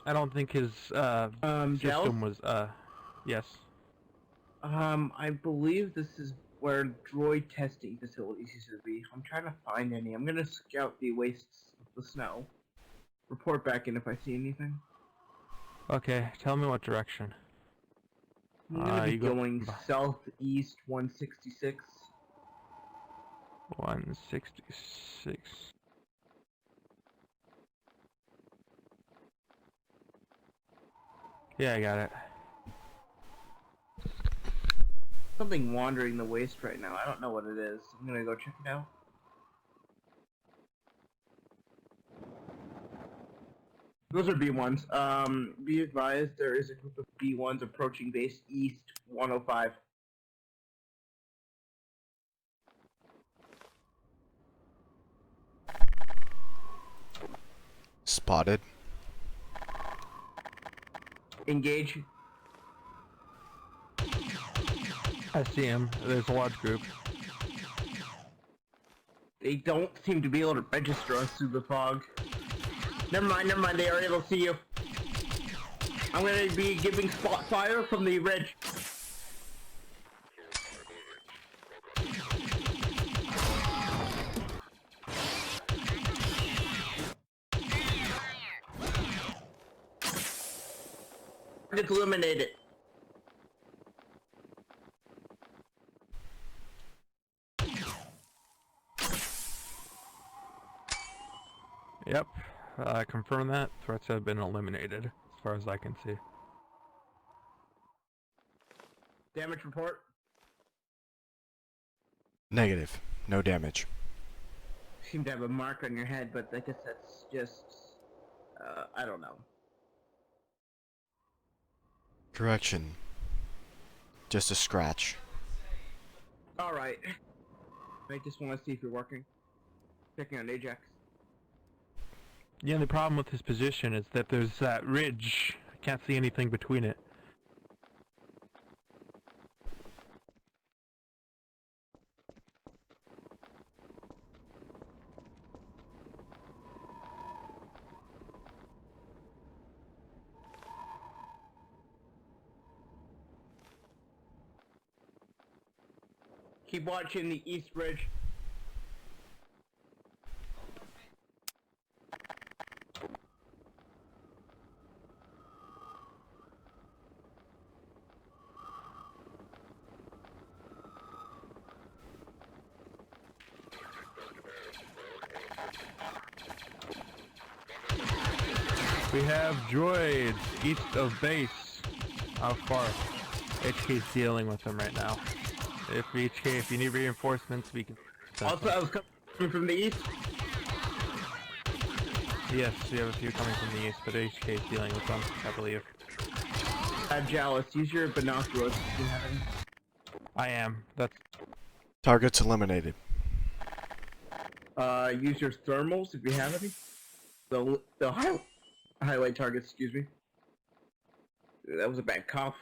I don't think his Gels? system was yes. I believe this is where droid testing facilities used to be. I'm trying to find any. I'm gonna scout the wastes of the snow. Report back in if I see anything. Okay, tell me what direction. I'm gonna be You go going southeast 166. 166. Yeah, I got it. Something wandering the waste right now. I don't know what it is. I'm gonna go check it out. Those are B1s. Be advised, there is a group of B1s approaching base east 105. Spotted. Engage. I see him. There's a large group. They don't seem to be able to register us through the fog. Never mind, they are able to see you. I'm gonna be giving spot fire from the ridge. Target's eliminated. Yep, I confirm that. Threats have been eliminated, as far as I can see. Damage report. Negative. No damage. You seem to have a mark on your head, but I guess that's just... I don't know. Correction. Just a scratch. Alright. I just want to see if you're working. Checking on Ajax. Yeah, the problem with his position is that there's that ridge. I can't see anything between it. Keep watching the east ridge. We have droids east of base. How far? HK's dealing with them right now. If you need reinforcements, we can... Also, I was coming from the east. Yes, we have a few coming from the east, but HK's dealing with them, I believe. Jalis, use your binoculars if you have any. I am. That's... Targets eliminated. Use your thermals if you have any. The highlight targets, excuse me. That was a bad cough.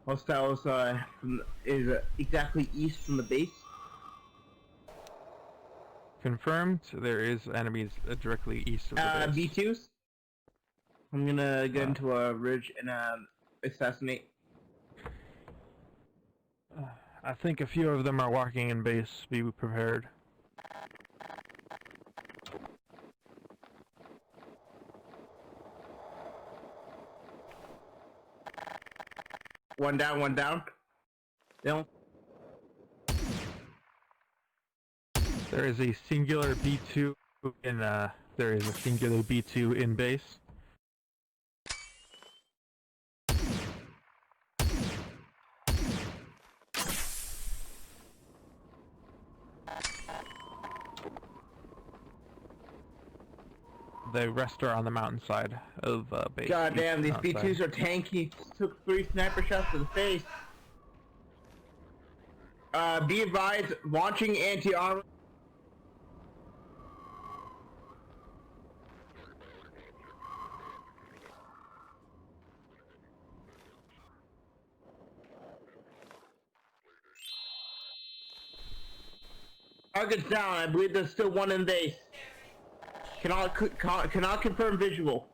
Hostiles is exactly east from the base. Confirmed, there is enemies directly east of the base. B2s. I'm gonna get into a ridge and assassinate. I think a few of them are walking in base. Be prepared. One down, one down. Down. There is a singular B2 in there is a singular B2 in base. The rest are on the mountainside of base. God damn, these B2s are tanky. Took 3 sniper shots to the face. Be advised, launching anti-armor. Target's down. I believe there's still one in base. Cannot confirm visual.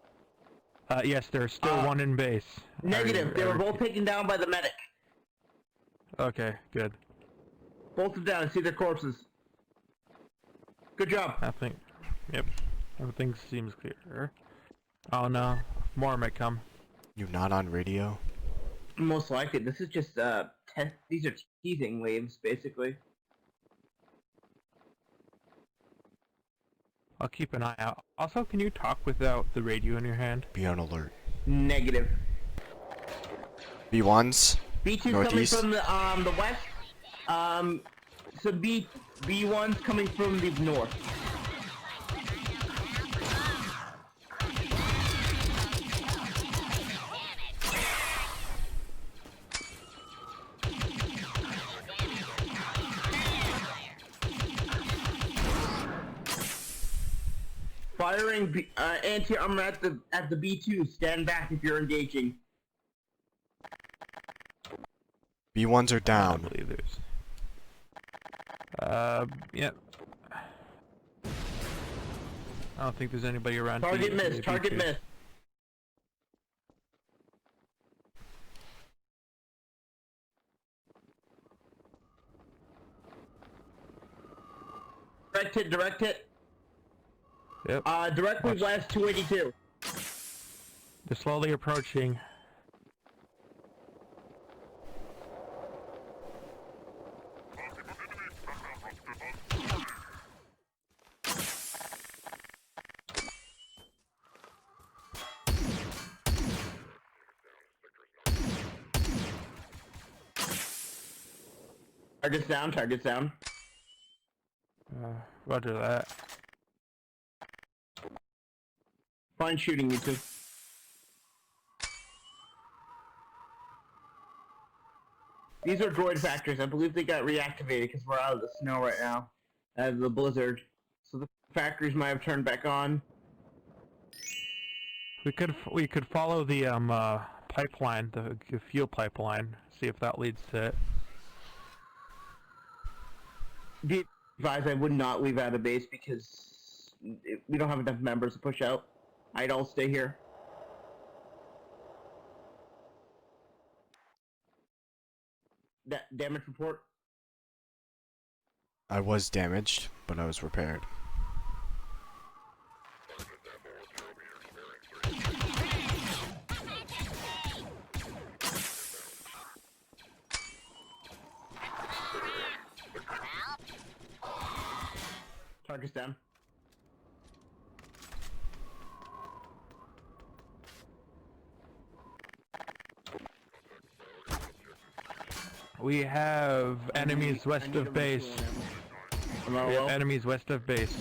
Yes, there's still one in base. Negative. They were both taken down by the medic. Okay, good. Both of them down. I see their corpses. Good job. Yep. Everything seems clear. Oh no, more might come. You not on radio? Most likely. This is just these are teasing waves, basically. I'll keep an eye out. Also, can you talk without the radio in your hand? Be on alert. Negative. B1s? B2's Northeast? coming from the west. So B1's coming from the north. Firing anti-armor at the B2. Stand back if you're engaging. B1s are I down. believe there's. Yep. I don't think there's anybody around. Target miss. Target miss. Direct hit. Direct hit. Yep. Directly Watch. west 282. They're slowly approaching. Target's down. Target's down. Roger that. Fine shooting, you two. These are droid factories. I believe they got reactivated because we're out of the snow right now. The blizzard. So the factories might have turned back on. We could follow the pipeline, the fuel pipeline. See if that leads to it. Be advised, I would not leave out of base because we don't have enough members to push out. I'd all stay here. Damage report. I was damaged, but I was repaired. Target's down. We have enemies west of base. We have enemies west of base.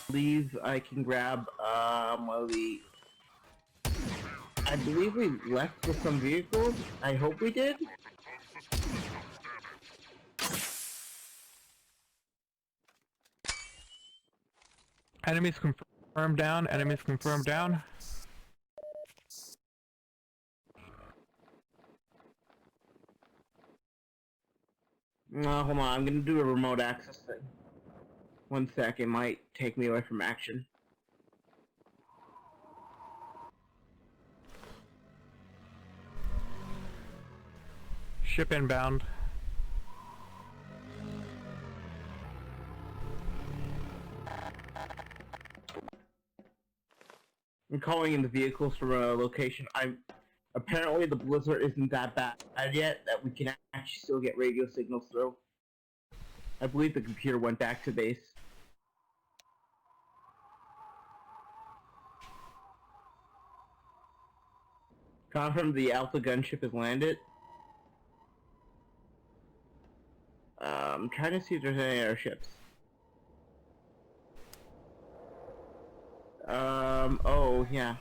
Believe I can grab one of the. I believe we left with some vehicles. I hope we did. Enemies confirmed down. Enemies confirmed down. No, hold on. I'm gonna do a remote access thing. 1 sec. It might take me away from action. Ship inbound. I'm calling in the vehicles from a location. Apparently the blizzard isn't that bad yet that we can actually still get radio signals through. I believe the computer went back to base. Confirm the Alpha gunship has landed. I'm trying to see if there's any airships. Oh, yeah.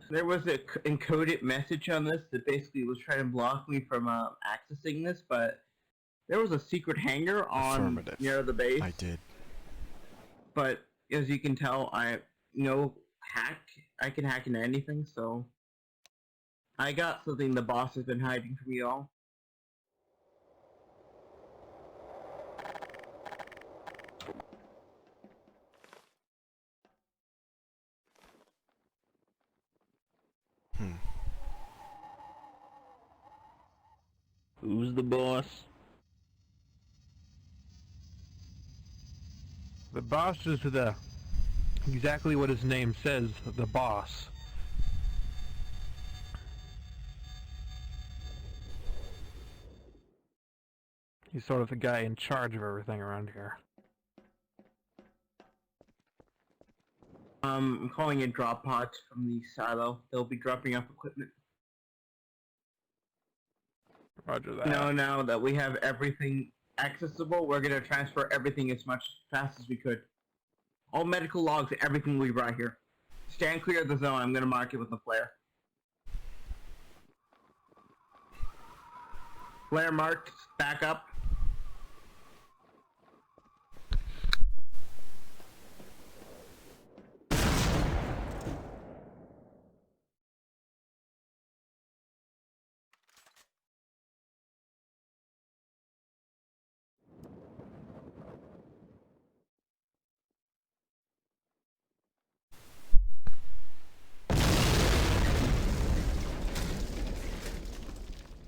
So there was an encoded message on this that basically was trying to block me from accessing this, but there was a secret hangar on near the base. I did. But as you can tell, I can hack into anything, so I got something the boss has been hiding from you all. Who's the boss? The boss is exactly what his name says, the boss. He's sort of the guy in charge of everything around here. I'm calling in drop pods from the silo. They'll be dropping off equipment. Roger that. Now that we have everything accessible, we're gonna transfer everything as fast as we could. All medical logs, everything we brought here. Stand clear of the zone. I'm gonna mark it with a flare. Flare marked. Back up.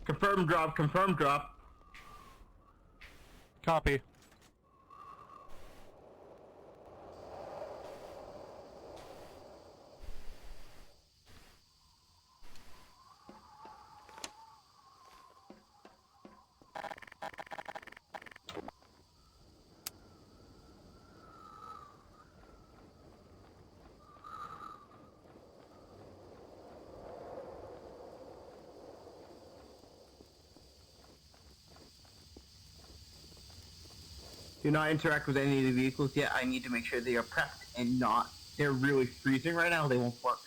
Confirm drop, confirm drop. Copy. Do not interact with any of the vehicles yet. I need to make sure they are prepped and not. They're really freezing right now. They won't work.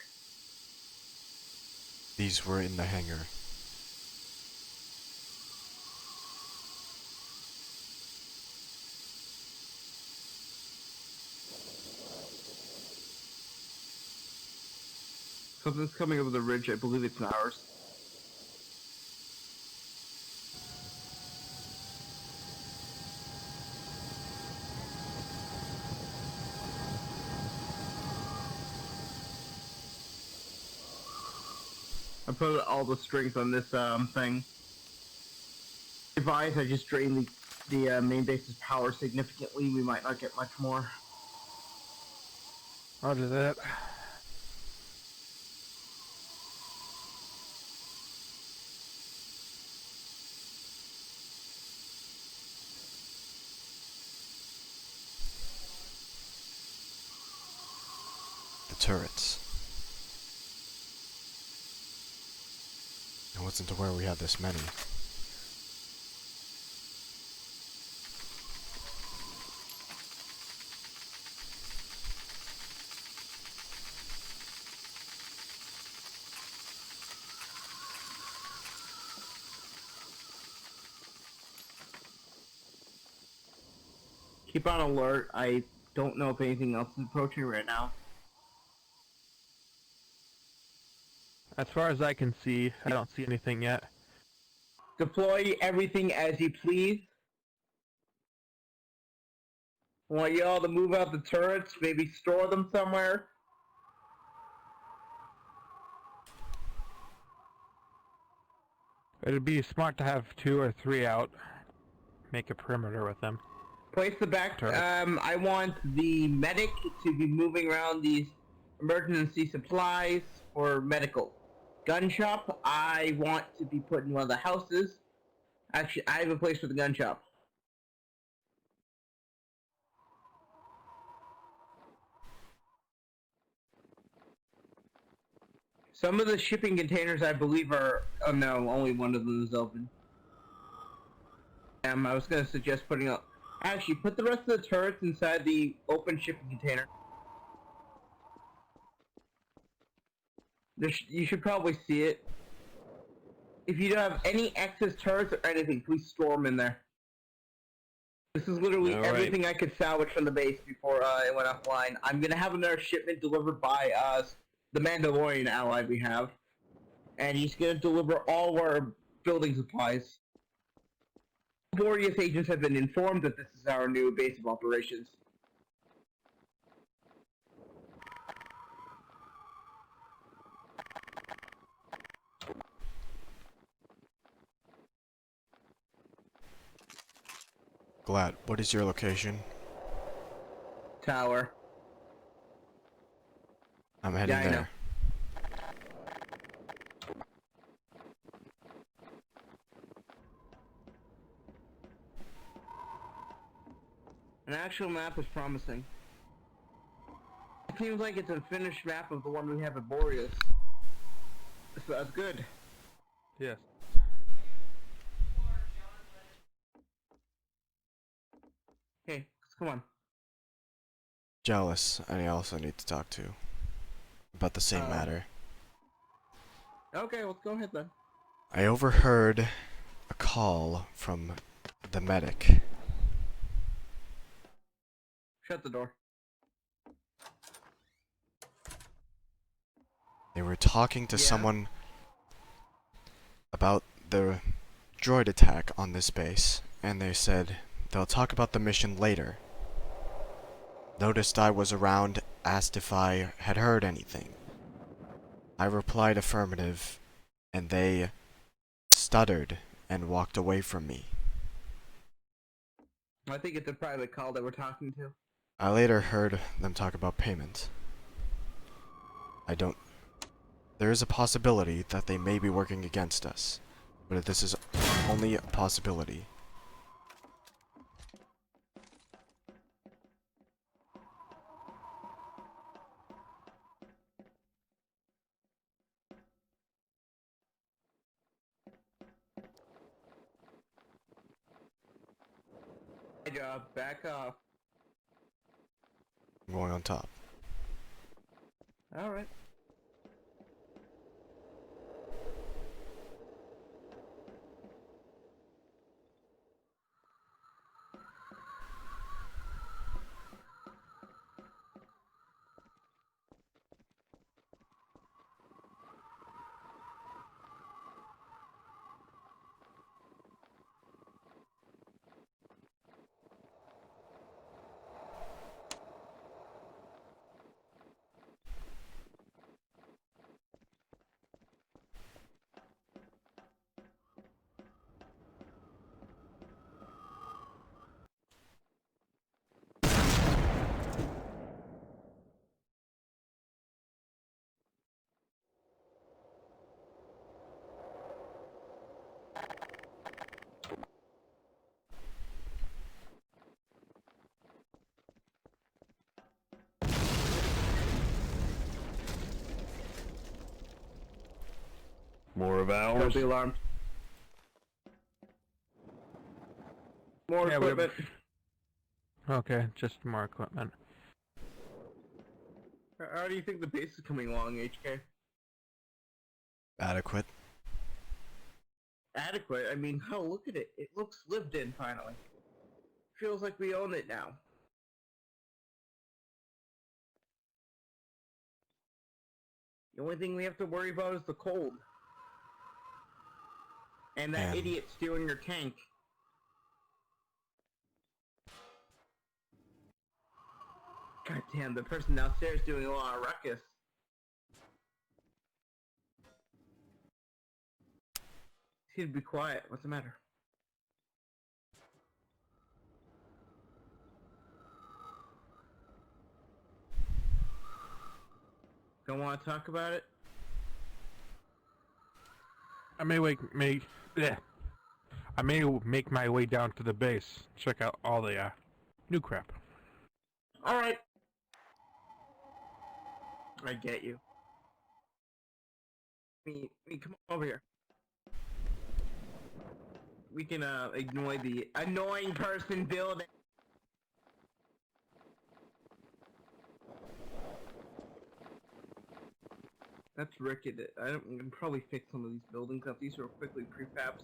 These were in the hangar. Something's coming over the ridge. I believe it's ours. I put all the strings on this thing. Advise, I just drained the main base's power significantly. We might not get much more. Roger that. The turrets. I wasn't aware we had this many. Keep on alert. I don't know if anything else is approaching right now. As far as I can see, I don't see anything yet. Deploy everything as you please. I want you all to move out the turrets, maybe store them somewhere. It'd be smart to have 2 or 3 out. Make a perimeter with them. Place the back. Turrets. I want the medic to be moving around these emergency supplies for medical. Gun shop, I want to be put in one of the houses. Actually, I have a place for the gun shop. Some of the shipping containers, I believe, are... Oh no, only one of them is open. I was going to suggest putting up... Actually, put the rest of the turrets inside the open shipping container. You should probably see it. If you don't have any excess turrets or anything, please store them in there. This is literally everything I could salvage from the base before it went offline. I'm going to have another shipment delivered by the Mandalorian ally we have. and he's gonna deliver all our building supplies. Boreas agents have been informed that this is our new base of operations. Glad. What is your location? Tower. I'm heading Yeah, I know. there. An actual map is promising. It seems like it's a finished map of the one we have at Boreas. So that's good. Yes. Hey, come on. Jealous. I also need to talk to. About the same matter. Okay, let's go ahead then. I overheard a call from the medic. Shut the door. They were talking to Yeah? someone about the droid attack on this base, and they said they'll talk about the mission later. Noticed I was around, asked if I had heard anything. I replied affirmative, and they stuttered and walked away from me. I think it's a private call that we're talking to. I later heard them talk about payment. There is a possibility that they may be working against us, but this is only a possibility. Good job. Back off. I'm going on top. Alright. More of Don't ours. be alarmed. More Yeah, we have- equipment. Okay, just more equipment. How do you think the base is coming along, HK? Adequate. Adequate? I mean, oh, look at it. It looks lived in, finally. Feels like we own it now. The only thing we have to worry about is the cold. And that And- idiot stealing your tank. God damn, the person downstairs doing a lot of ruckus. He'd be quiet. What's the matter? Don't want to talk about it? I may make my way down to the base. Check out all the new crap. Alright. I get you. Me, come over here. We can ignore the annoying person building. That's Rick. I can probably fix some of these buildings up. These are quickly prefabs.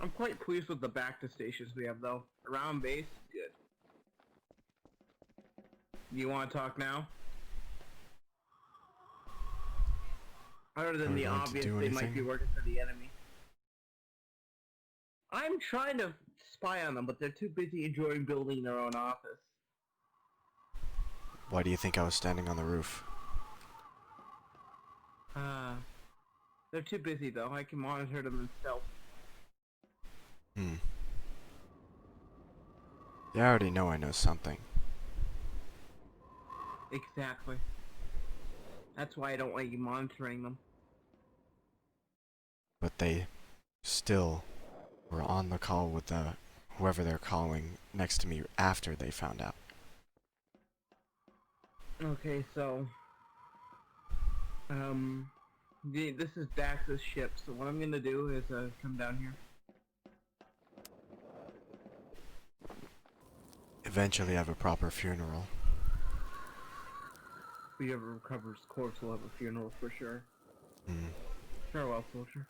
I'm quite pleased with the back to stations we have, though. Around base, good. You want to talk now? Other than the obvious, they might be working for the enemy. I'm trying to spy on them, but they're too busy enjoying building their own office. Why do you think I was standing on the roof? They're too busy, though. I can monitor them in stealth. They already know I know something. Exactly. That's why I don't want you monitoring them. But they still were on the call with whoever they're calling next to me after they found out. Okay, so... this is Dax's ship, so what I'm gonna do is, come down here. Eventually have a proper funeral. If we ever recovers corpse, we'll have a funeral for sure. Farewell, soldier.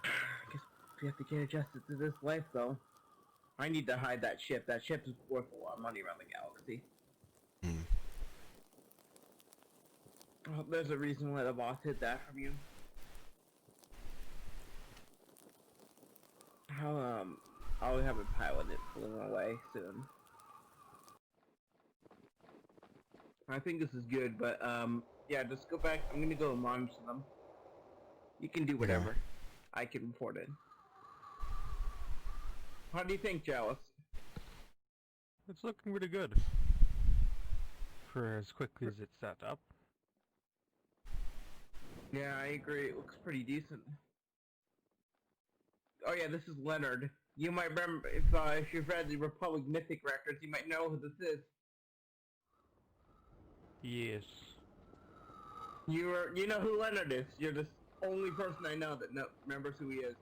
I guess we have to get adjusted to this life, though. I need to hide that ship. That ship is worth a lot of money around the galaxy. Oh, there's a reason why the boss hid that from you. I'll have a pilot it flew away soon. I think this is good, but yeah, just go back. I'm gonna go monitor them. You can do whatever. I can report it. How do you think, Jealous? It's looking really good. For as quickly as it's set up. Yeah, I agree. It looks pretty decent. Oh yeah, this is Leonard. You might remember, if you've read the Republic Mythic records, you might know who this is. Yes. You know who Leonard is. You're the only person I know that remembers who he is.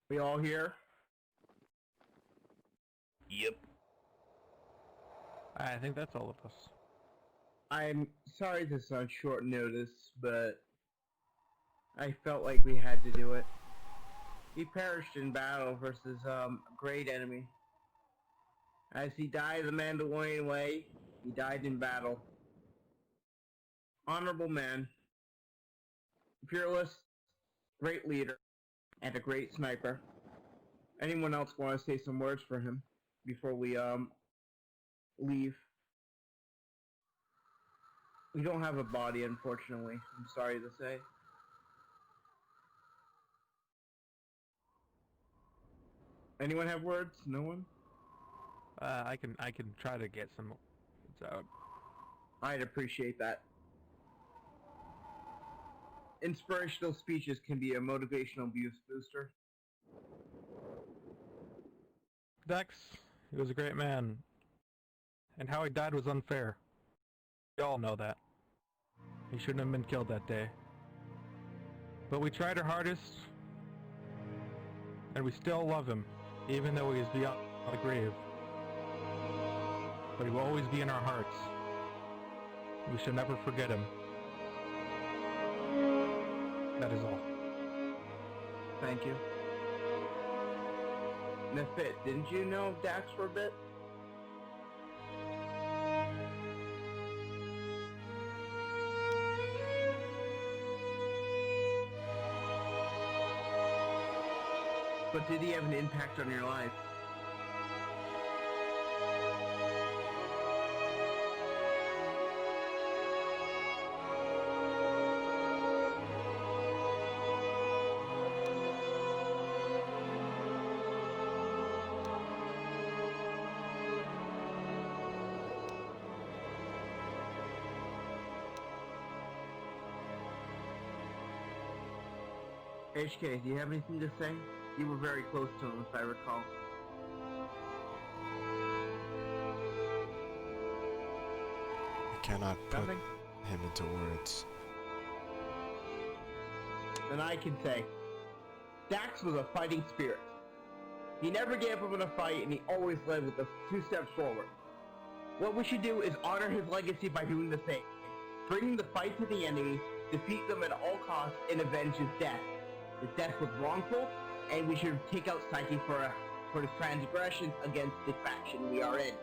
We all here? Yep. I think that's all of us. I'm sorry this is on short notice, but I felt like we had to do it. He perished in battle versus a great enemy. As he died the Mandalorian way, he died in battle. Honorable man. Fearless, great leader, and a great sniper. Anyone else want to say some words for him before we leave? We don't have a body, unfortunately. I'm sorry to say. Anyone have words? No one? I can try to get some words out. I'd appreciate that. Inspirational speeches can be a motivational booster. Dex, he was a great man. And how he died was unfair. We all know that. He shouldn't have been killed that day. But we tried our hardest, and we still love him, even though he is beyond the grave. But he will always be in our hearts. We should never forget him. That is all. Thank you. Nefit, didn't you know Dax for a bit? But did he have an impact on your life? HK, do you have anything to say? You were very close to him, if I recall. I cannot put Nothing? him into words. Then I can say, Dax was a fighting spirit. He never gave up in a fight, and he always led with the 2 steps forward. What we should do is honor his legacy by doing the same. Bring the fight to the enemy, defeat them at all costs, and avenge his death. His death was wrongful, and we should take out Psyche for his transgressions against the faction we are in.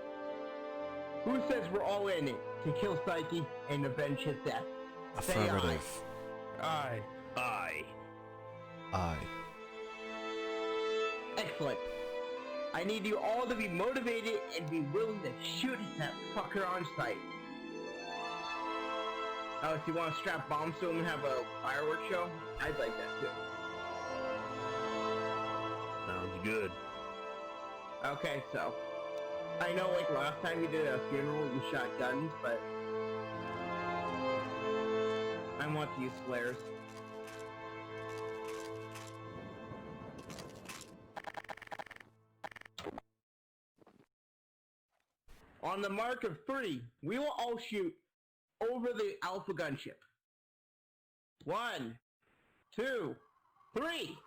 Who says we're all in it to kill Psyche and avenge his death? Say aye. Affirmative. Aye. Aye. Aye. Excellent. I need you all to be motivated and be willing to shoot that fucker on sight. Alex, you want to strap bombs to him and have a fireworks show? I'd like that too. Sounds good. Okay, so I know like last time you did a funeral you shot guns, but I want to use flares. On the mark of 3, we will all shoot over the Alpha gunship. 1, 2, 3!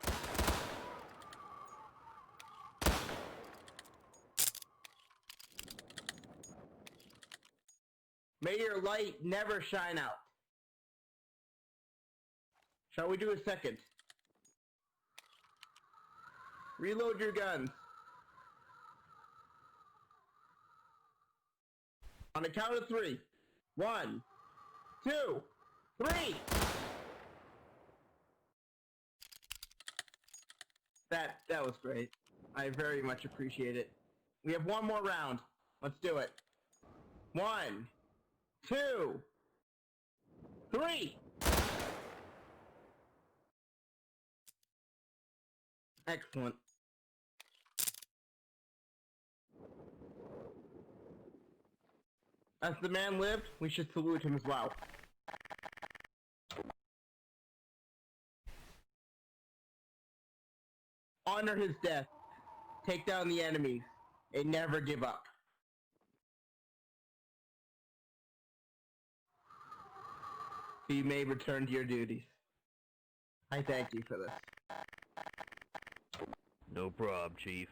May your light never shine out. Shall we do a second? Reload your guns. On the count of 3. 1, 2, 3! That was great. I very much appreciate it. We have one more round. Let's do it. 1, 2, 3! Excellent. As the man lived, we should salute him as well. Honor his death, take down the enemies, and never give up. So you may return to your duties. I thank you for this. No prob, Chief.